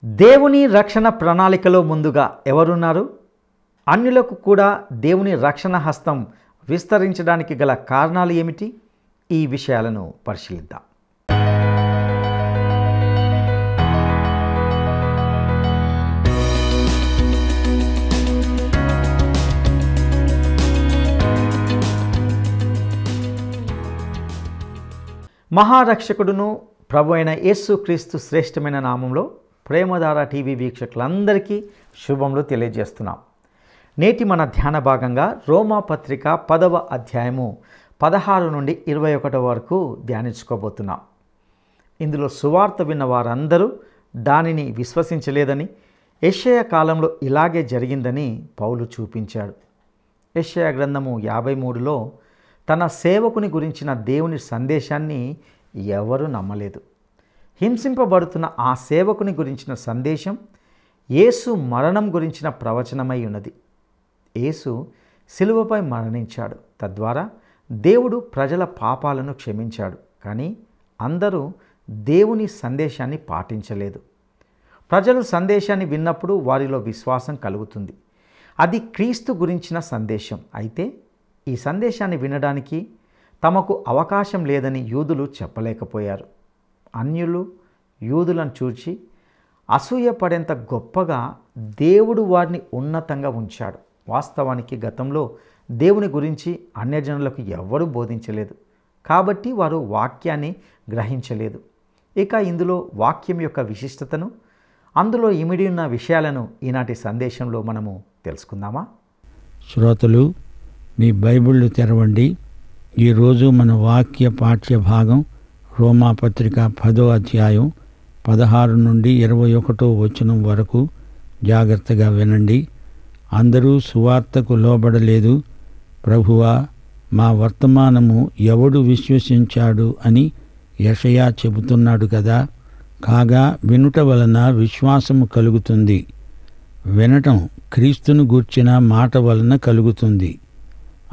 దేవుని రక్షణ ప్రణాళికలో ముందుగా ఎవరున్నారు? అన్యులకు కూడా దేవుని రక్షణ హస్తం విస్తరించడానికి గల కారణాలు ఏమిటి? ఈ విషయాలను పరిశీలిద్దాం. మహారక్షకుడును ప్రభు అయిన యేసుక్రీస్తు శ్రేష్టమైన నామంలో ప్రేమధార టీవీ వీక్షకులందరికీ శుభములు తెలియజేస్తున్నాం. నేటి మన ధ్యాన భాగంగా రోమా పత్రిక 10వ అధ్యాయము 16 నుండి 21 వరకు ధ్యానించుకోబోతున్నాం. ఇందులో సువార్త విన్న వారందరూ దానిని విశ్వసించలేదని, యెషయా కాలంలో ఇలాగే జరిగిందని పౌలు చూపించాడు. యెషయా గ్రంథము 53లో తన సేవకుని గురించిన దేవుని సందేశాన్ని ఎవరూ నమ్మలేదు. హింసింపబడుతున్న ఆ సేవకుని గురించిన సందేశం యేసు మరణం గురించిన ప్రవచనమై ఉన్నది. యేసు శిలువపై మరణించాడు, తద్వారా దేవుడు ప్రజల పాపాలను క్షమించాడు. కానీ అందరూ దేవుని సందేశాన్ని పాటించలేదు. ప్రజలు సందేశాన్ని విన్నప్పుడు వారిలో విశ్వాసం కలుగుతుంది. అది క్రీస్తు గురించిన సందేశం. అయితే ఈ సందేశాన్ని వినడానికి తమకు అవకాశం లేదని యూదులు చెప్పలేకపోయారు. అన్యులు యూదులను చూచి అసూయపడేంత గొప్పగా దేవుడు వారిని ఉన్నతంగా ఉంచాడు. వాస్తవానికి గతంలో దేవుని గురించి అన్యజనులకు ఎవరూ బోధించలేదు, కాబట్టి వారు వాక్యాన్ని గ్రహించలేదు. ఇక ఇందులో వాక్యం యొక్క విశిష్టతను, అందులో ఇమిడి ఉన్న విషయాలను ఈనాటి సందేశంలో మనము తెలుసుకుందామా? శ్రోతలు, మీ బైబిళ్ళు తెరవండి. ఈరోజు మన వాక్య పాఠ్య భాగం రోమాపత్రిక 10వ అధ్యాయం 16 నుండి 21 వచనం వరకు జాగ్రత్తగా వినండి. అందరూ సువార్తకు లోబడలేదు. ప్రభువా, మా వర్తమానము ఎవడు విశ్వసించాడు అని యెషయా చెబుతున్నాడు కదా. కాగా వినుట వలన విశ్వాసము కలుగుతుంది, వినటం క్రీస్తును గూర్చిన మాట వలన కలుగుతుంది.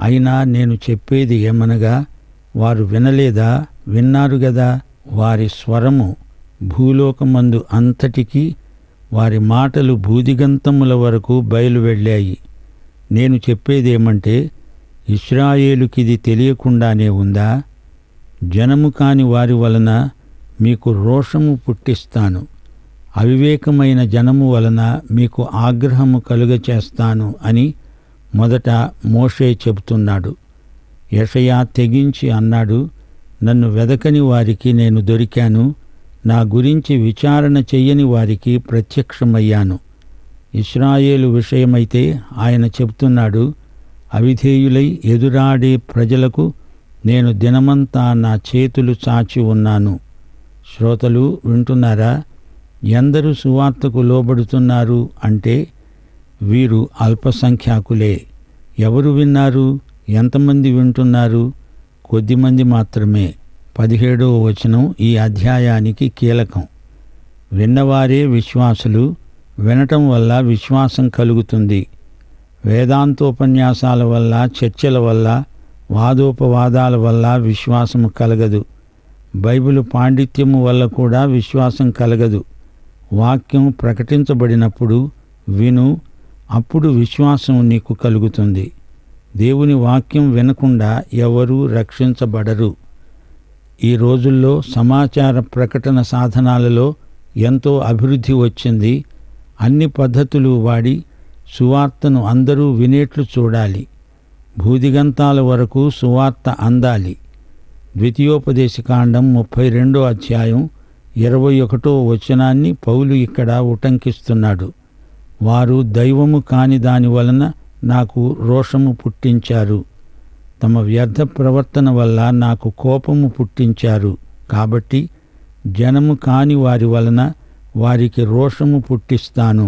అయినా నేను చెప్పేది ఏమనగా, వారు వినలేదా? విన్నారు గదా. వారి స్వరము భూలోకమందు అంతటికీ, వారి మాటలు భూదిగంతముల వరకు బయలువెళ్ళాయి. నేను చెప్పేదేమంటే, ఇశ్రాయేలుకిది తెలియకుండానే ఉందా? జనము కాని వారి వలన మీకు రోషము పుట్టిస్తాను, అవివేకమైన జనము వలన మీకు ఆగ్రహము కలుగచేస్తాను అని మొదట మోషే చెబుతున్నాడు. యెషయా తెగించి అన్నాడు, నన్ను వెదకని వారికి నేను దొరికాను, నా గురించి విచారణ చెయ్యని వారికి ప్రత్యక్షమయ్యాను. ఇశ్రాయేలు విషయమైతే ఆయన చెబుతున్నాడు, అవిధేయులై ఎదురాడే ప్రజలకు నేను దినమంతా నా చేతులు చాచి ఉన్నాను. శ్రోతలు వింటున్నారా? ఎందరూ సువార్తకు లోబడుతున్నారు అంటే వీరు అల్పసంఖ్యాకులే. ఎవరు విన్నారు? ఎంతమంది వింటున్నారు? కొద్దిమంది మాత్రమే. 17వ వచనం ఈ అధ్యాయానికి కీలకం. విన్నవారే విశ్వాసులు. వినటం వల్ల విశ్వాసం కలుగుతుంది. వేదాంతోపన్యాసాల వల్ల, చర్చల వల్ల, వాదోపవాదాల వల్ల విశ్వాసము కలగదు. బైబిలు పాండిత్యము వల్ల కూడా విశ్వాసం కలగదు. వాక్యం ప్రకటించబడినప్పుడు విను, అప్పుడు విశ్వాసం నీకు కలుగుతుంది. దేవుని వాక్యం వినకుండా ఎవరూ రక్షించబడరు. ఈ రోజుల్లో సమాచార ప్రకటన సాధనాలలో ఎంతో అభివృద్ధి వచ్చింది. అన్ని పద్ధతులు వాడి సువార్తను అందరూ వినేట్లు చూడాలి. భూదిగంతాల వరకు సువార్త అందాలి. ద్వితీయోపదేశకాండం 32వ అధ్యాయం 21వ వచనాన్ని పౌలు ఇక్కడ ఉటంకిస్తున్నాడు. వారు దైవము కాని దాని వలన నాకు రోషము పుట్టించారు, తమ వ్యర్థ ప్రవర్తన వల్ల నాకు కోపము పుట్టించారు. కాబట్టి జనము కాని వారి వలన వారికి రోషము పుట్టిస్తాను,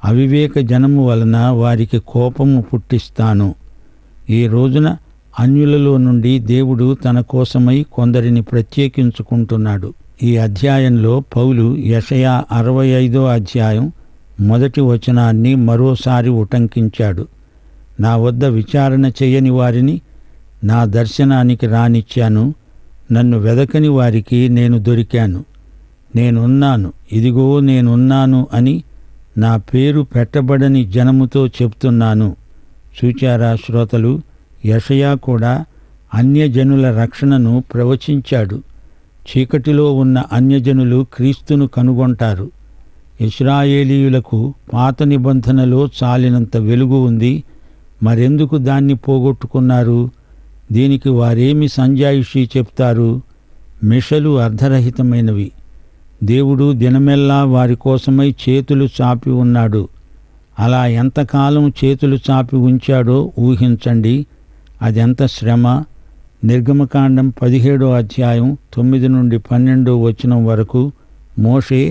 అవివేక జనము వలన వారికి కోపము పుట్టిస్తాను. ఈ రోజున అన్యులలో నుండి దేవుడు తన కోసమై కొందరిని ప్రత్యేకించుకుంటున్నాడు. ఈ అధ్యాయంలో పౌలు యెషయా 65వ అధ్యాయం 1వ వచనాన్ని మరోసారి ఉటంకించాడు. నా వద్ద విచారణ చేయని వారిని నా దర్శనానికి రానిచ్చాను, నన్ను వెదకని వారికి నేను దొరికాను. నేనున్నాను, ఇదిగో నేనున్నాను అని నా పేరు పెట్టబడని జనముతో చెప్తున్నాను. చూచారా శ్రోతలు, యెషయా కూడా అన్యజనుల రక్షణను ప్రవచించాడు. చీకటిలో ఉన్న అన్యజనులు క్రీస్తును కనుగొంటారు. ఇశ్రాయేలీయులకు పాత నిబంధనలో చాలినంత వెలుగు ఉంది, మరెందుకు దాన్ని పోగొట్టుకున్నారు? దీనికి వారేమి సంజాయిషీ చెప్తారు? మిషలు అర్ధరహితమైనవి. దేవుడు దినమెల్లా వారి కోసమై చేతులు చాపి ఉన్నాడు. అలా ఎంతకాలం చేతులు చాపి ఉంచాడో ఊహించండి. అదెంత శ్రమ! నిర్గమకాండం 17వ అధ్యాయం 9 నుండి 12వ వచనం వరకు మోషే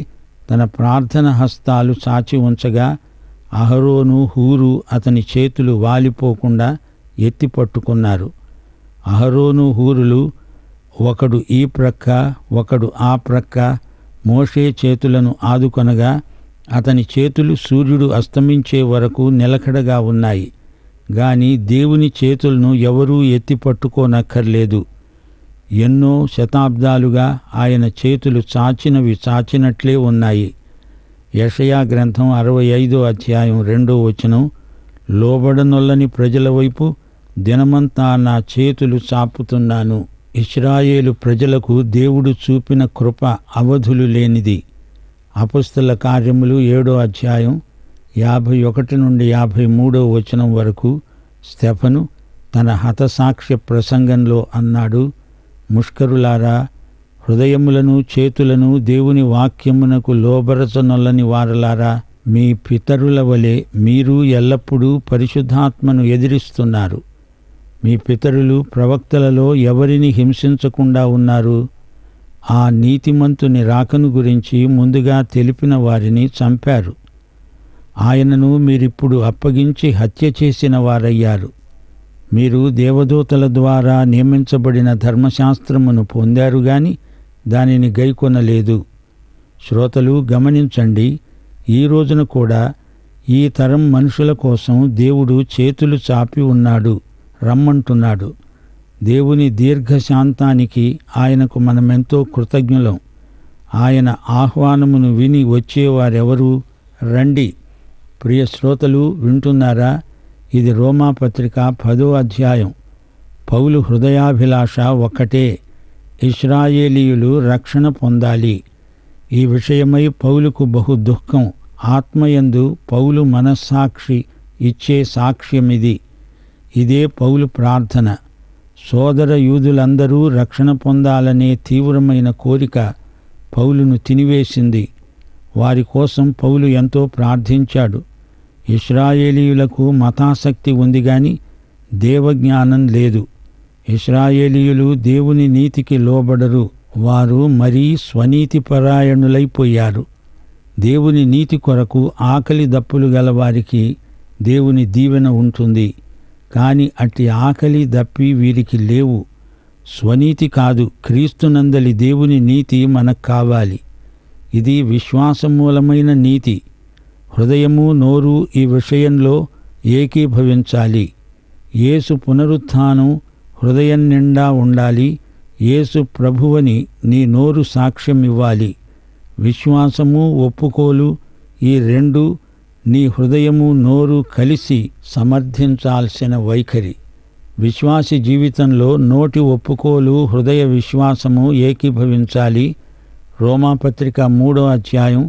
తన ప్రార్థన హస్తాలు చాచి ఉంచగా అహరోను, హూరు అతని చేతులు వాలిపోకుండా ఎత్తి పట్టుకున్నారు. అహరోను, హూరులు ఒకడు ఈ ప్రక్క, ఒకడు ఆ ప్రక్క మోషే చేతులను ఆదుకొనగా అతని చేతులు సూర్యుడు అస్తమించే వరకు నిలకడగా ఉన్నాయి. గాని దేవుని చేతులను ఎవరూ ఎత్తి పట్టుకోనక్కర్లేదు. ఎన్నో శతాబ్దాలుగా ఆయన చేతులు చాచినవి చాచినట్లే ఉన్నాయి. యెషయా గ్రంథం 65వ అధ్యాయం 2వ వచనం, లోబడనొల్లని ప్రజల వైపు దినమంతా నా చేతులు చాపుతున్నాను. ఇశ్రాయేలు ప్రజలకు దేవుడు చూపిన కృప అవధులు లేనిది. అపొస్తలుల కార్యములు 7వ అధ్యాయం 51 నుండి 53వ వచనం వరకు స్టెఫను తన హతసాక్ష్య ప్రసంగంలో అన్నాడు, ముష్కరులారా, హృదయములను చేతులను దేవుని వాక్యమునకు లోబరచనొల్లని వారలారా, మీ పితరుల వలె మీరు ఎల్లప్పుడూ పరిశుద్ధాత్మను ఎదిరిస్తున్నారు. మీ పితరులు ప్రవక్తలలో ఎవరిని హింసించకుండా ఉన్నారు. ఆ నీతిమంతుని రాకను గురించి ముందుగా తెలిపిన వారిని చంపారు. ఆయనను మీరిప్పుడు అప్పగించి హత్య చేసిన వారయ్యారు. మీరు దేవదూతల ద్వారా నియమించబడిన ధర్మశాస్త్రమును పొందారు గాని దానిని గైకొనలేదు. శ్రోతలు గమనించండి, ఈ రోజున కూడా ఈ తరం మనుషుల కోసం దేవుడు చేతులు చాపి ఉన్నాడు, రమ్మంటున్నాడు. దేవుని దీర్ఘశాంతానికి ఆయనకు మనమెంతో కృతజ్ఞులం. ఆయన ఆహ్వానమును విని వచ్చేవారెవరు? రండి. ప్రియ శ్రోతలు వింటున్నారా? ఇది రోమాపత్రిక 10వ అధ్యాయం. పౌలు హృదయాభిలాష ఒక్కటే, ఇశ్రాయేలీయులు రక్షణ పొందాలి. ఈ విషయమై పౌలుకు బహు దుఃఖం. ఆత్మయందు పౌలు మనస్సాక్షి ఇచ్చే సాక్ష్యమిది. ఇదే పౌలు ప్రార్థన. సోదర యూదులందరూ రక్షణ పొందాలనే తీవ్రమైన కోరిక పౌలును తినివేసింది. వారి కోసం పౌలు ఎంతో ప్రార్థించాడు. ఇశ్రాయేలీయులకు మతాసక్తి ఉంది గాని దేవజ్ఞానం లేదు. ఇశ్రాయేలీయులు దేవుని నీతికి లోబడరు. వారు మరీ స్వనీతిపరాయణులైపోయారు. దేవుని నీతి కొరకు ఆకలి దప్పులు గలవారికి దేవుని దీవెన ఉంటుంది. కాని అట్టి ఆకలి దప్పి వీరికి లేవు. స్వనీతి కాదు, క్రీస్తునందలి దేవుని నీతి మనకు కావాలి. ఇది విశ్వాసమూలమైన నీతి. హృదయము నోరు ఈ విషయంలో ఏకీభవించాలి. యేసు పునరుత్థానం హృదయం నిండా ఉండాలి. యేసు ప్రభువని నీ నోరు సాక్ష్యమివ్వాలి. విశ్వాసము, ఒప్పుకోలు ఈ రెండు నీ హృదయము నోరు కలిసి సమర్థించాల్సిన వైఖరి. విశ్వాసి జీవితంలో నోటి ఒప్పుకోలు, హృదయ విశ్వాసము ఏకీభవించాలి. రోమాపత్రిక 3వ అధ్యాయం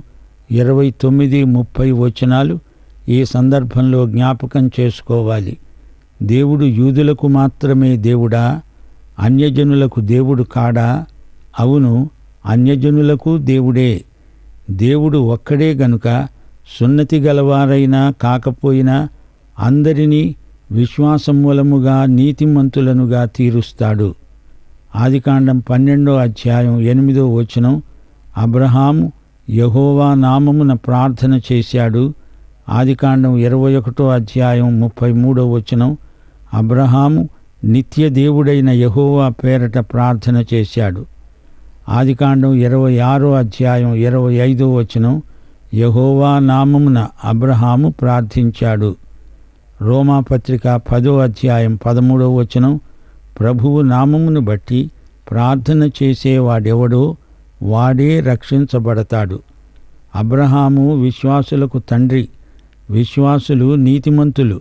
29-30 వచనాలు ఈ సందర్భంలో జ్ఞాపకం చేసుకోవాలి. దేవుడు యూదులకు మాత్రమే దేవుడా? అన్యజనులకు దేవుడు కాడా? అవును, అన్యజనులకు దేవుడే. దేవుడు ఒక్కడే గనుక సున్నతి గలవారైనా కాకపోయినా అందరినీ విశ్వాసమూలముగా నీతిమంతులనుగా తీరుస్తాడు. ఆదికాండం 12వ అధ్యాయం 8వ వచనం, అబ్రహాము యెహోవా నామమున ప్రార్థన చేశాడు. ఆదికాండం 21వ అధ్యాయం 33వ వచనం, అబ్రహాము నిత్య దేవుడైన యెహోవా పేరట ప్రార్థన చేశాడు. ఆదికాండం 26వ అధ్యాయం 25వ వచనం, యెహోవా నామమున అబ్రహాము ప్రార్థించాడు. రోమాపత్రిక 10వ అధ్యాయం 13వ వచనం, ప్రభువు నామమును బట్టి ప్రార్థన చేసేవాడెవడో వాడే రక్షించబడతాడు. అబ్రహాము విశ్వాసులకు తండ్రి. విశ్వాసులు నీతిమంతులు.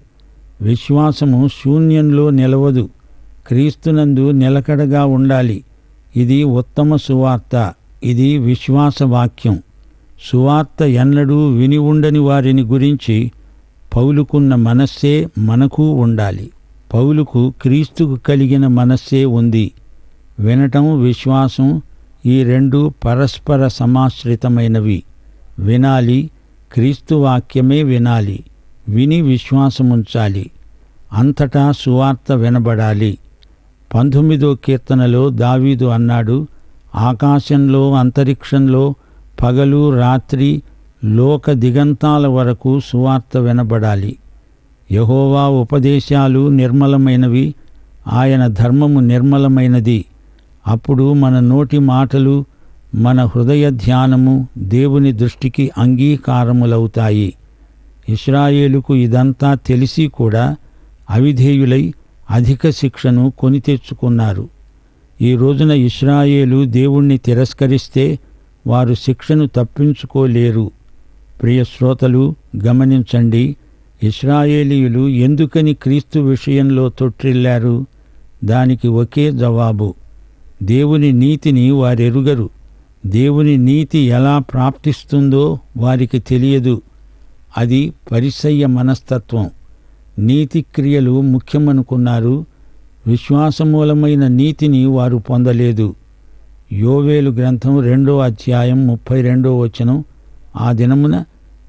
విశ్వాసము శూన్యంలో నిలవదు. క్రీస్తునందు నిలకడగా ఉండాలి. ఇది ఉత్తమ సువార్త. ఇది విశ్వాసవాక్యం. సువార్త ఎన్నడూ విని ఉండని వారిని గురించి పౌలుకున్న మనస్సే మనకు ఉండాలి. పౌలుకు క్రీస్తుకు కలిగిన మనస్సే ఉంది. వినటం, విశ్వాసం ఈ రెండూ పరస్పర సమాశ్రితమైనవి. వినాలి, క్రీస్తు వాక్యమే వినాలి. విని విశ్వాసముంచాలి. అంతటా సువార్త వినబడాలి. 19వ కీర్తనలో దావీదు అన్నాడు, ఆకాశంలో అంతరిక్షంలో పగలు రాత్రి లోక దిగంతాల వరకు సువార్త వినబడాలి. యెహోవా ఉపదేశాలు నిర్మలమైనవి, ఆయన ధర్మము నిర్మలమైనది. అప్పుడు మన నోటి మాటలు, మన హృదయ ధ్యానము దేవుని దృష్టికి అంగీకారములవుతాయి. ఇశ్రాయేలుకు ఇదంతా తెలిసి కూడా అవిధేయులై అధిక శిక్షను కొని తెచ్చుకున్నారు. ఈ రోజున ఇశ్రాయేలు దేవుణ్ణి తిరస్కరిస్తే వారు శిక్షను తప్పించుకోలేరు. ప్రియ శ్రోతలు, గమనించండి. ఇశ్రాయేలీయులు ఎందుకని క్రీస్తు విషయంలో తొట్టిల్లారు? దానికి ఒకే జవాబు: దేవుని నీతిని వారెరుగరు. దేవుని నీతి ఎలా ప్రాప్తిస్తుందో వారికి తెలియదు. అది పరిసయ్య మనస్తత్వం. నీతి క్రియలు ముఖ్యమనుకున్నారు. విశ్వాసమూలమైన నీతిని వారు పొందలేదు. యోవేలు గ్రంథం 2వ అధ్యాయం 32వ వచనం, ఆ దినమున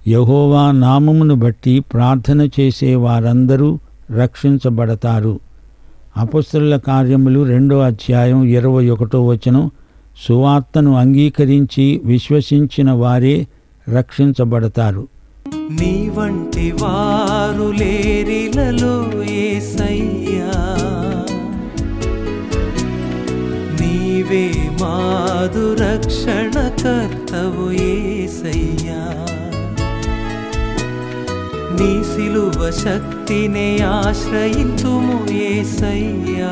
యెహోవా నామమును బట్టి ప్రార్థన చేసే వారందరూ రక్షించబడతారు. అపొస్తలుల కార్యములు 2వ అధ్యాయం 21వ వచనం, సువార్తను అంగీకరించి విశ్వసించిన వారే రక్షించబడతారు. నీ వంటి వారు లేరిలలో యేసయ్యా, నీవే మాదు రక్షణకర్తవు యేసయ్యా. నీ సిలువ శక్తినే ఆశ్రయింతుము యేసయ్యా,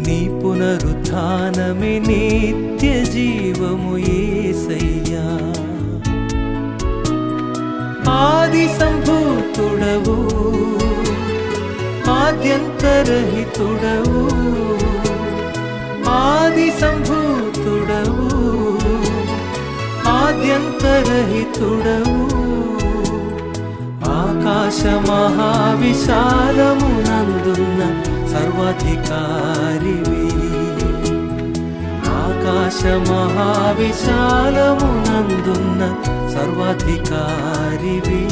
నీ పునరుత్థానమే నిత్య జీవము యేసయ్యా. ఆది సంభూతుడవు, ఆద్యంతరహితుడవు. ఆది సంభూతుడవు, ఆద్యంతరహితుడవు. ఆకాశ మహావిశాలమునందున్న సర్వాధికారివి. ఆకాశ మహావిశాలమునందున్న సర్వాధికారివి.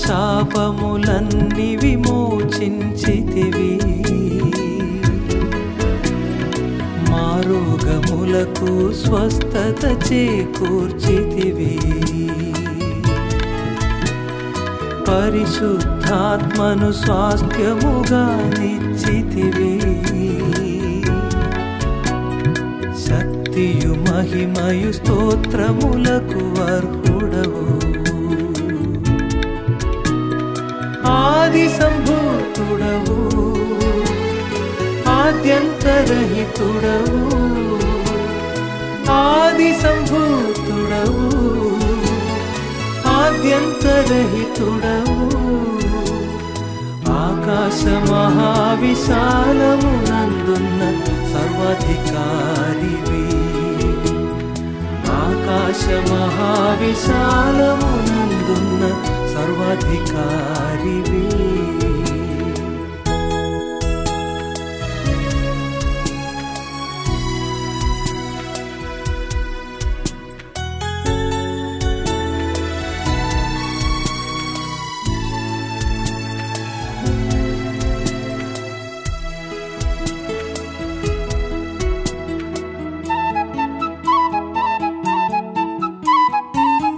శాపములన్నీ విమోచించితివి, మా రోగములకు స్వస్థత చేకూర్చితివి. పరిశుద్ధాత్మను స్వాస్థ్యముగా నిచ్చితివి. శక్తియు మహిమయు స్తోత్రములకు అర్హుడవు. ఆది సంభూతుడవు, ఆద్యంతరహితుడవు. ఆది సంభూతుడవు, ఆద్యంతరహితుడవు. ఆకాశ మహావిశాలమునందున్న సర్వాధికారివి. ఆకాశ మహావిశాలమునందున్న సర్వాధికారివి.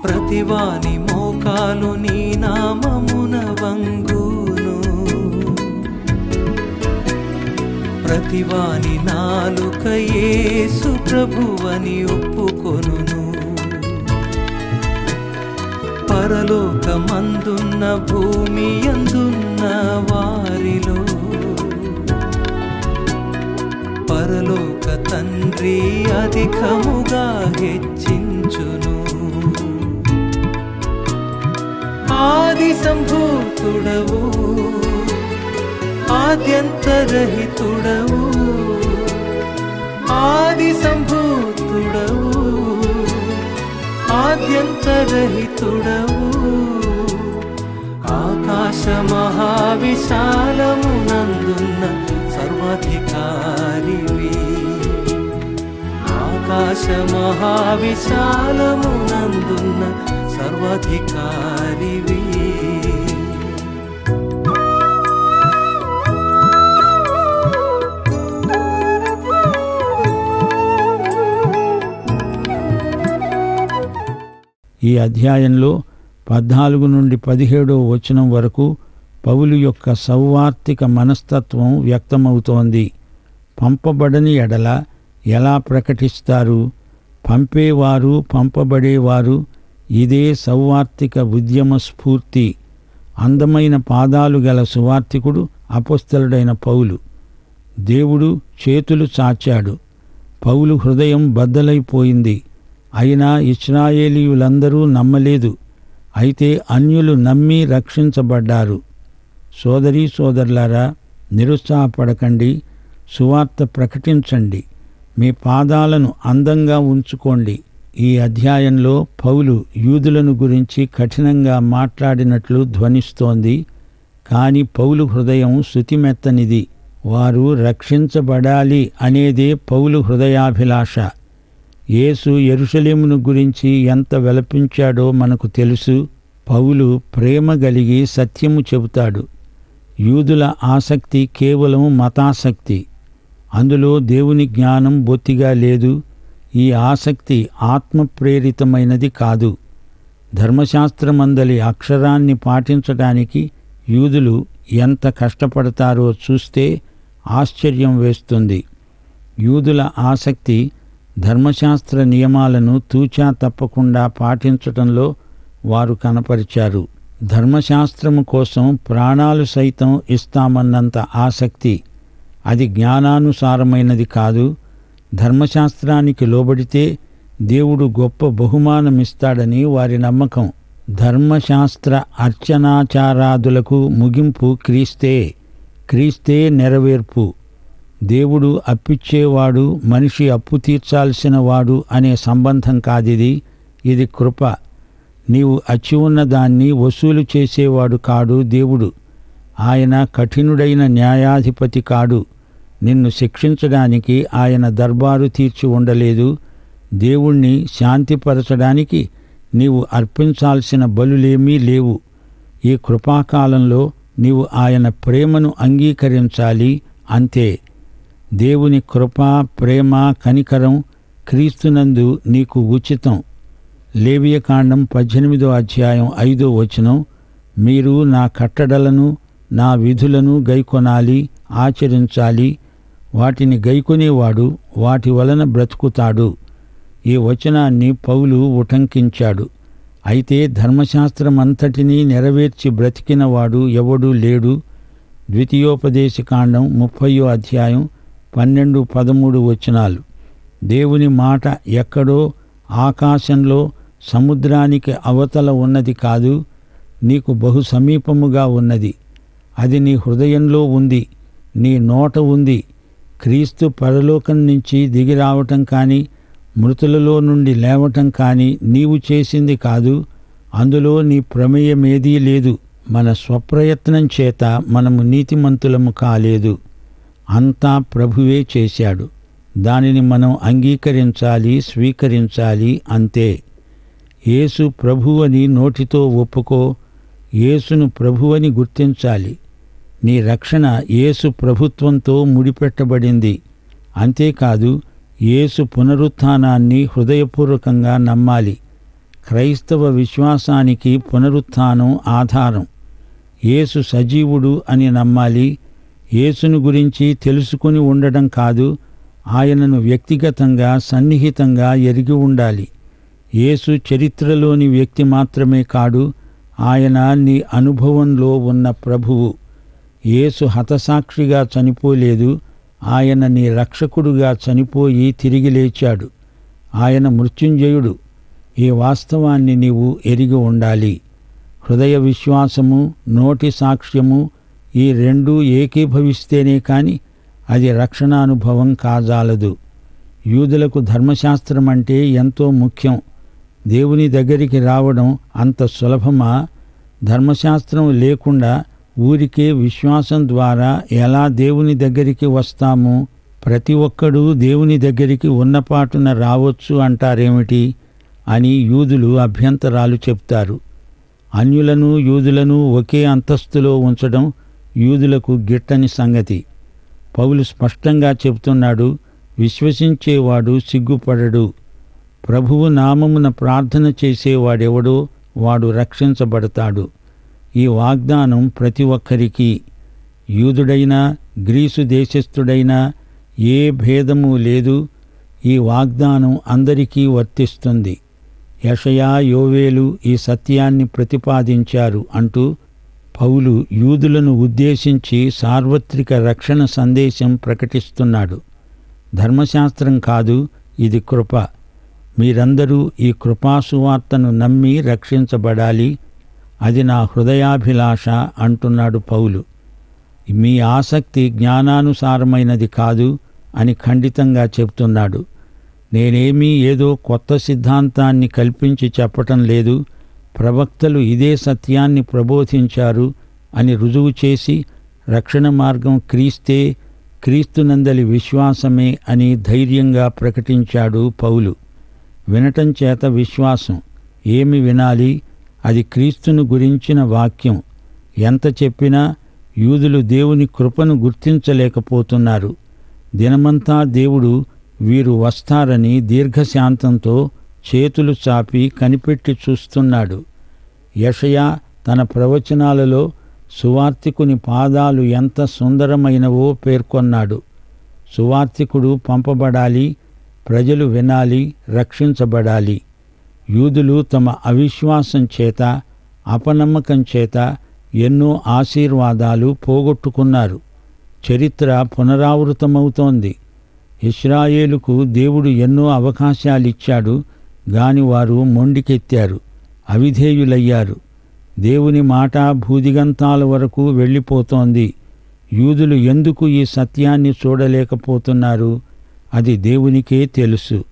ప్రతివాని మోకాలు నీ నామమున వంగును, ప్రతివాని నాలుక యేసు ప్రభువని ఒప్పుకొనును. పరలోకమందున్న భూమి యందున్న వారిలో పరలోక తండ్రి అధికముగా హెచ్చించును. ఆది సంభూతుడవు, ఆద్యంతరహితుడవు, ఆది సంభూతుడవు, ఆద్యంతరహితుడవు. ఆకాశ మహావిశాలమునందున్న సర్వాధికారివి, ఆకాశ మహావిశాలమునందున్న సర్వాధికారివి. ఈ అధ్యాయంలో 14 నుండి 17వ వచనం వరకు పౌలు యొక్క సౌవార్తిక మనస్తత్వం వ్యక్తమవుతోంది. పంపబడని ఎడల ఎలా ప్రకటిస్తారు? పంపేవారు, పంపబడేవారు, ఇదే సౌవార్తిక ఉద్యమ స్ఫూర్తి. అందమైన పాదాలు గల సువార్తికుడు అపొస్తలుడైన పౌలు. దేవుడు చేతులు చాచాడు. పౌలు హృదయం బద్దలైపోయింది. అయినా ఇశ్రాయేలీయులందరూ నమ్మలేదు. అయితే అన్యులు నమ్మి రక్షించబడ్డారు. సోదరీ సోదరులారా, నిరుత్సాహపడకండి, సువార్త ప్రకటించండి, మీ పాదాలను అందంగా ఉంచుకోండి. ఈ అధ్యాయంలో పౌలు యూదులను గురించి కఠినంగా మాట్లాడినట్లు ధ్వనిస్తోంది. కాని పౌలు హృదయం శృతిమెత్తనిది. వారు రక్షించబడాలి అనేదే పౌలు హృదయాభిలాష. యేసు యెరూషలేమును గురించి ఎంత విలపించాడో మనకు తెలుసు. పౌలు ప్రేమ గలిగి సత్యము చెబుతాడు. యూదుల ఆసక్తి కేవలం మతాసక్తి. అందులో దేవుని జ్ఞానం బొత్తిగా లేదు. ఈ ఆసక్తి ఆత్మప్రేరితమైనది కాదు. ధర్మశాస్త్రమందలి అక్షరాన్ని పాటించడానికి యూదులు ఎంత కష్టపడతారో చూస్తే ఆశ్చర్యం వేస్తుంది. యూదుల ఆసక్తి ధర్మశాస్త్ర నియమాలను తూచా తప్పకుండా పాటించటంలో వారు కనపరిచారు. ధర్మశాస్త్రము కోసం ప్రాణాలు సైతం ఇస్తామన్నంత ఆసక్తి. అది జ్ఞానానుసారమైనది కాదు. ధర్మశాస్త్రానికి లోబడితే దేవుడు గొప్ప బహుమానమిస్తాడని వారి నమ్మకం. ధర్మశాస్త్ర అర్చనాచారాదులకు ముగింపు క్రీస్తే. క్రీస్తే నెరవేర్పు. దేవుడు అప్పిచ్చేవాడు, మనిషి అప్పు తీర్చాల్సిన వాడు అనే సంబంధం కాదిది. ఇది కృప. నీవు అచ్చి ఉన్న దాన్ని వసూలు చేసేవాడు కాడు దేవుడు. ఆయన కఠినుడైన న్యాయాధిపతి కాడు. నిన్ను శిక్షించడానికి ఆయన దర్బారు తీర్చి ఉండలేదు. దేవుణ్ణి శాంతిపరచడానికి నీవు అర్పించాల్సిన బలులేమీ లేవు. ఈ కృపాకాలంలో నీవు ఆయన ప్రేమను అంగీకరించాలి, అంతే. దేవుని కృప, ప్రేమ, కనికరం క్రీస్తునందు నీకు ఉచితం. లేవియకాండం 18వ అధ్యాయం 5వ వచనం, మీరు నా కట్టడలను నా విధులను గైకొనాలి, ఆచరించాలి. వాటిని గైకొనేవాడు వాటి వలన బ్రతుకుతాడు. ఈ వచనాన్ని పౌలు ఉటంకించాడు. అయితే ధర్మశాస్త్రమంతటినీ నెరవేర్చి బ్రతికినవాడు ఎవడూ లేడు. ద్వితీయోపదేశకాండం 30వ అధ్యాయం 12-13 వచనాలు. దేవుని మాట ఎక్కడో ఆకాశంలో సముద్రానికి అవతల ఉన్నది కాదు, నీకు బహు సమీపముగా ఉన్నది. అది నీ హృదయంలో ఉంది, నీ నోట ఉంది. క్రీస్తు పరలోకం నుంచి దిగిరావటం కానీ, మృతులలో నుండి లేవటం కానీ నీవు చేసింది కాదు. అందులో నీ ప్రమేయమేదీ లేదు. మన స్వప్రయత్నం చేత మనము నీతిమంతులము కాలేదు. అంతా ప్రభువే చేశాడు. దానిని మనం అంగీకరించాలి, స్వీకరించాలి, అంతే. యేసు ప్రభువని నోటితో ఒప్పుకో. యేసును ప్రభువని గుర్తించాలి. నీ రక్షణ యేసు ప్రభుత్వంతో ముడిపెట్టబడింది. అంతేకాదు, యేసు పునరుత్థానాన్ని హృదయపూర్వకంగా నమ్మాలి. క్రైస్తవ విశ్వాసానికి పునరుత్థానం ఆధారం. యేసు సజీవుడు అని నమ్మాలి. యేసును గురించి తెలుసుకుని ఉండడం కాదు, ఆయనను వ్యక్తిగతంగా సన్నిహితంగా ఎరిగి ఉండాలి. యేసు చరిత్రలోని వ్యక్తి మాత్రమే కాడు, ఆయన నీ అనుభవంలో ఉన్న ప్రభువు. యేసు హతసాక్షిగా చనిపోలేదు, ఆయన నీ రక్షకుడుగా చనిపోయి తిరిగి లేచాడు. ఆయన మృత్యుంజయుడు. ఈ వాస్తవాన్ని నీవు ఎరిగి ఉండాలి. హృదయ విశ్వాసము, నోటి సాక్ష్యము ఈ రెండూ ఏకీభవిస్తేనే కాని అది రక్షణానుభవం కాజాలదు. యూదులకు ధర్మశాస్త్రం అంటే ఎంతో ముఖ్యం. దేవుని దగ్గరికి రావడం అంత సులభమా? ధర్మశాస్త్రం లేకుండా ఊరికే విశ్వాసం ద్వారా ఎలా దేవుని దగ్గరికి వస్తాము? ప్రతి ఒక్కడూ దేవుని దగ్గరికి ఉన్నపాటున రావచ్చు అంటారేమిటి అని యూదులు అభ్యంతరాలు చెప్తారు. అన్యులను యూదులను ఒకే అంతస్తులో ఉంచడం యూదులకు గిట్టని సంగతి. పౌలు స్పష్టంగా చెబుతున్నాడు, విశ్వసించేవాడు సిగ్గుపడడు. ప్రభువు నామమున ప్రార్థన చేసేవాడెవడో వాడు రక్షించబడతాడు. ఈ వాగ్దానం ప్రతి ఒక్కరికి, యూదుడైనా గ్రీసు దేశస్థుడైనా ఏ భేదము లేదు. ఈ వాగ్దానం అందరికీ వర్తిస్తుంది. యెషయా, యోవేలు ఈ సత్యాన్ని ప్రతిపాదించారు అంటూ పౌలు యూదులను ఉద్దేశించి సార్వత్రిక రక్షణ సందేశం ప్రకటిస్తున్నాడు. ధర్మశాస్త్రం కాదు, ఇది కృప. మీరందరూ ఈ కృపాసువార్తను నమ్మి రక్షించబడాలి. అది నా హృదయాభిలాష అంటున్నాడు పౌలు. మీ ఆసక్తి జ్ఞానానుసారమైనది కాదు అని ఖండితంగా చెప్తున్నాడు. నేనేమీ ఏదో కొత్త సిద్ధాంతాన్ని కల్పించి చెప్పటం లేదు. ప్రవక్తలు ఇదే సత్యాన్ని ప్రబోధించారు అని రుజువు చేసి రక్షణ మార్గం క్రీస్తే, క్రీస్తునందలి విశ్వాసమే అని ధైర్యంగా ప్రకటించాడు పౌలు. వినటం చేత విశ్వాసం. ఏమి వినాలి? అది క్రీస్తును గురించిన వాక్యం. ఎంత చెప్పినా యూదులు దేవుని కృపను గుర్తించలేకపోతున్నారు. దినమంతా దేవుడు వీరు వస్తారని దీర్ఘశాంతంతో చేతులు చాపి కనిపెట్టి చూస్తున్నాడు. యెషయా తన ప్రవచనాలలో సువార్తికుని పాదాలు ఎంత సుందరమైనవో పేర్కొన్నాడు. సువార్తికుడు పంపబడాలి, ప్రజలు వినాలి, రక్షించబడాలి. యూదులు తమ అవిశ్వాసం చేత, అపనమ్మకం చేత ఎన్నో ఆశీర్వాదాలు పోగొట్టుకున్నారు. చరిత్ర పునరావృతమవుతోంది. ఇశ్రాయేలుకు దేవుడు ఎన్నో అవకాశాలిచ్చాడు, గాని వారు మొండికెత్తారు, అవిధేయులయ్యారు. దేవుని మాట భూదిగంతాల వరకు వెళ్ళిపోతోంది. యూదులు ఎందుకు ఈ సత్యాన్ని చూడలేకపోతున్నారు? అది దేవునికే తెలుసు.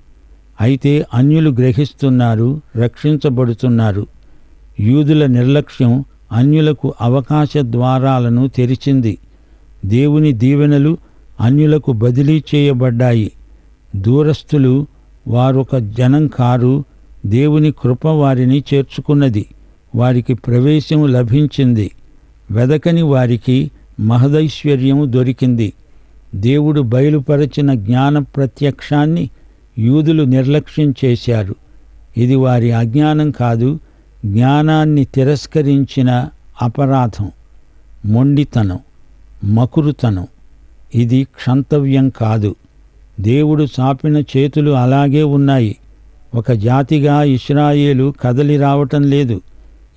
అయితే అన్యులు గ్రహిస్తున్నారు, రక్షించబడుతున్నారు. యూదుల నిర్లక్ష్యం అన్యులకు అవకాశ ద్వారాలను తెరిచింది. దేవుని దీవెనలు అన్యులకు బదిలీ చేయబడ్డాయి. దూరస్థులు వారొక జనం కారు. దేవుని కృప వారిని చేర్చుకున్నది. వారికి ప్రవేశం లభించింది. వెదకని వారికి మహదైశ్వర్యం దొరికింది. దేవుడు బయలుపరచిన జ్ఞాన ప్రత్యక్షాన్ని యూదులు నిర్లక్ష్యం చేశారు. ఇది వారి అజ్ఞానం కాదు, జ్ఞానాన్ని తిరస్కరించిన అపరాధం, మొండితనం, మకురుతనం. ఇది క్షంతవ్యం కాదు. దేవుడు చాపిన చేతులు అలాగే ఉన్నాయి. ఒక జాతిగా ఇశ్రాయేలు కదలి రావటం లేదు.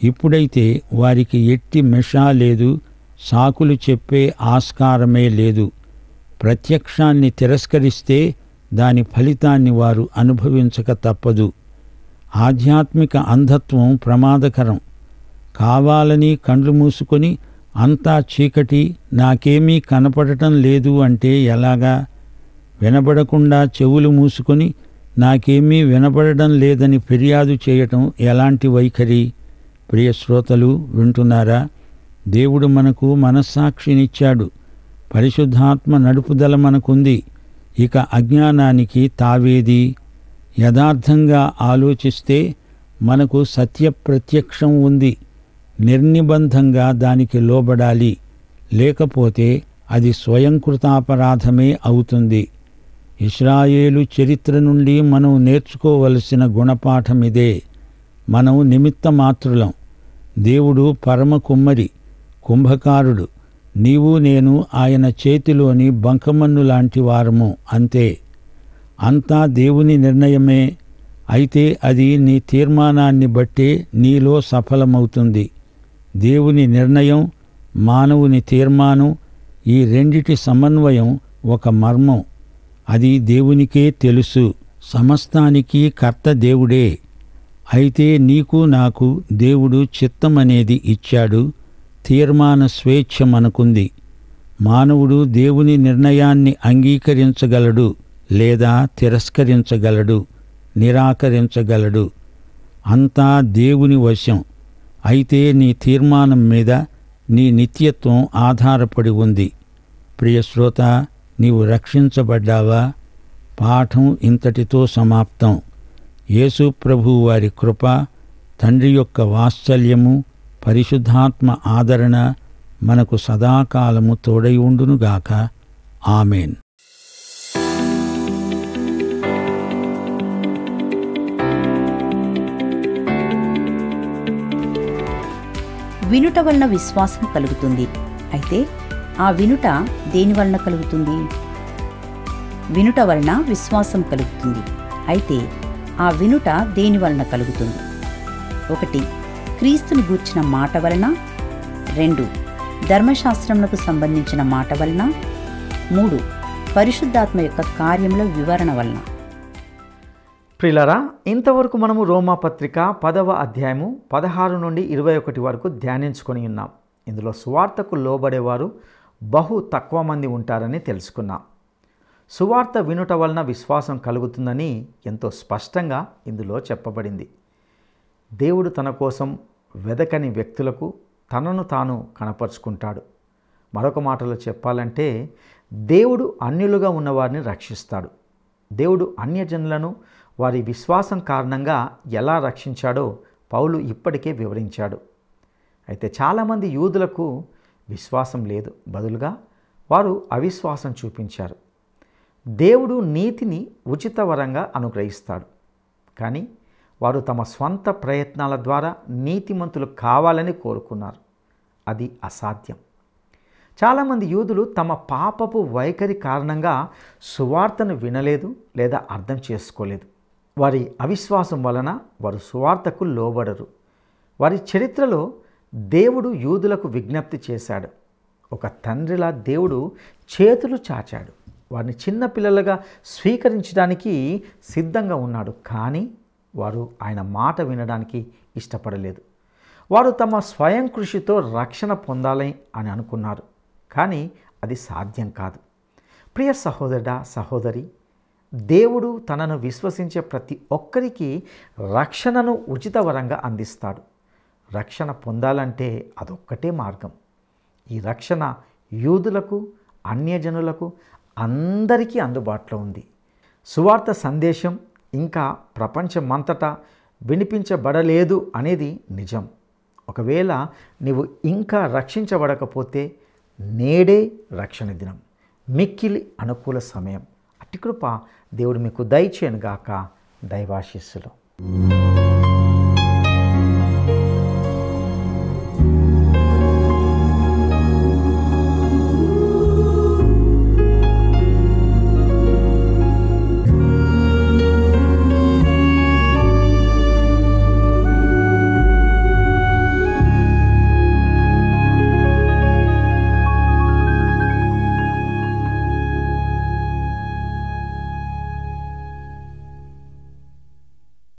ఇప్పుడైతే వారికి ఎట్టి మెషా లేదు, సాకులు చెప్పే ఆస్కారమే లేదు. ప్రత్యక్షాన్ని తిరస్కరిస్తే దాని ఫలితాన్ని వారు అనుభవించక తప్పదు. ఆధ్యాత్మిక అంధత్వం ప్రమాదకరం. కావాలని కండ్లు మూసుకొని అంతా చీకటి, నాకేమీ కనపడటం లేదు అంటే ఎలాగా? వినబడకుండా చెవులు మూసుకొని నాకేమీ వినబడడం లేదని ఫిర్యాదు చేయటం ఎలాంటి వైఖరి? ప్రియ శ్రోతలు, వింటున్నారా? దేవుడు మనకు మనస్సాక్షినిచ్చాడు. పరిశుద్ధాత్మ నడుపుదల మనకుంది. ఇక అజ్ఞానానికి తావేది? యథార్థంగా ఆలోచిస్తే మనకు సత్య ప్రత్యక్షం ఉంది. నిర్నిబంధంగా దానికి లోబడాలి. లేకపోతే అది స్వయంకృతాపరాధమే అవుతుంది. ఇశ్రాయేలు చరిత్ర నుండి మనం నేర్చుకోవలసిన గుణపాఠమిదే. మనం నిమిత్త మాత్రులం. దేవుడు పరమ కుమ్మరి, కుంభకారుడు. నీవు నేను ఆయన చేతిలోని బంకమన్ను లాంటి వారము, అంతే. అంతా దేవుని నిర్ణయమే. అయితే అది నీ తీర్మానాన్ని బట్టే నీలో సఫలమవుతుంది. దేవుని నిర్ణయం, మానవుని తీర్మానం, ఈ రెండిటి సమన్వయం ఒక మర్మం. అది దేవునికే తెలుసు. సమస్తానికి కర్త దేవుడే. అయితే నీకు నాకు దేవుడు చిత్తమనేది ఇచ్చాడు. తీర్మాన స్వేచ్ఛ మనకుంది. మానవుడు దేవుని నిర్ణయాన్ని అంగీకరించగలడు లేదా తిరస్కరించగలడు, నిరాకరించగలడు. అంతా దేవుని వశం. అయితే నీ తీర్మానం మీద నీ నిత్యత్వం ఆధారపడి ఉంది. ప్రియశ్రోత, నీవు రక్షించబడ్డావా? పాఠం ఇంతటితో సమాప్తం. యేసు ప్రభువు వారి కృప, తండ్రి యొక్క వాత్సల్యము, పరిశుద్ధాత్మ ఆదరణ మనకు సదాకాలము తోడై ఉండునుగాక. ఆమెన్. వినుట వలన విశ్వాసం కలుగుతుంది. అయితే ఆ వినుట దేని వలన కలుగుతుంది? వినుట వలన విశ్వాసం కలుగుతుంది. అయితే ఆ వినుట దేని వలన కలుగుతుంది? 1. క్రీస్తుని గూర్చిన మాట వలన. 2. ధర్మశాస్త్రమునకు సంబంధించిన మాట వలన. 3. పరిశుద్ధాత్మ యొక్క కార్యముల వివరణ వలన. ప్రియులారా, ఇంతవరకు మనము రోమాపత్రిక 10వ అధ్యాయము 16 నుండి 21 వరకు ధ్యానించుకొని ఉన్నాం. ఇందులో సువార్తకు లోబడేవారు బహు తక్కువ మంది ఉంటారని తెలుసుకున్నాం. సువార్త వినుట వలన విశ్వాసం కలుగుతుందని ఎంతో స్పష్టంగా ఇందులో చెప్పబడింది. దేవుడు తన కోసం వెదకని వ్యక్తులకు తనను తాను కనపరుచుకుంటాడు. మరొక మాటలో చెప్పాలంటే, దేవుడు అన్యులుగా ఉన్నవారిని రక్షిస్తాడు. దేవుడు అన్యజనులను వారి విశ్వాసం కారణంగా ఎలా రక్షించాడో పౌలు ఇప్పటికే వివరించాడు. అయితే చాలామంది యూదులకు విశ్వాసం లేదు, బదులుగా వారు అవిశ్వాసం చూపించారు. దేవుడు నీతిని ఉచిత వరంగా అనుగ్రహిస్తాడు, కానీ వారు తమ స్వంత ప్రయత్నాల ద్వారా నీతిమంతులు కావాలని కోరుకున్నారు. అది అసాధ్యం. చాలామంది యూదులు తమ పాపపు వైఖరి కారణంగా సువార్తను వినలేదు లేదా అర్థం చేసుకోలేదు. వారి అవిశ్వాసం వలన వారు సువార్తకు లోబడరు. వారి చరిత్రలో దేవుడు యూదులకు విజ్ఞప్తి చేశాడు. ఒక తండ్రిలా దేవుడు చేతులు చాచాడు. వారిని చిన్నపిల్లలుగా స్వీకరించడానికి సిద్ధంగా ఉన్నాడు. కానీ వారు ఆయన మాట వినడానికి ఇష్టపడలేదు. వారు తమ స్వయం కృషితో రక్షణ పొందాలి అని అనుకున్నారు, కానీ అది సాధ్యం కాదు. ప్రియ సహోదరుడా, సహోదరి, దేవుడు తనను విశ్వసించే ప్రతి ఒక్కరికి రక్షణను ఉచిత వరంగా అందిస్తాడు. రక్షణ పొందాలంటే అదొక్కటే మార్గం. ఈ రక్షణ యూదులకు, అన్యజనులకు అందరికీ అందుబాటులో ఉంది. సువార్త సందేశం ఇంకా ప్రపంచమంతటా వినిపించబడలేదు అనేది నిజం. ఒకవేళ నీవు ఇంకా రక్షించబడకపోతే నేడే రక్షణ దినం, మిక్కిలి అనుకూల సమయం. అట్టి కృప దేవుడు మీకు దయచేయనుగాక. దైవాశీస్సులు.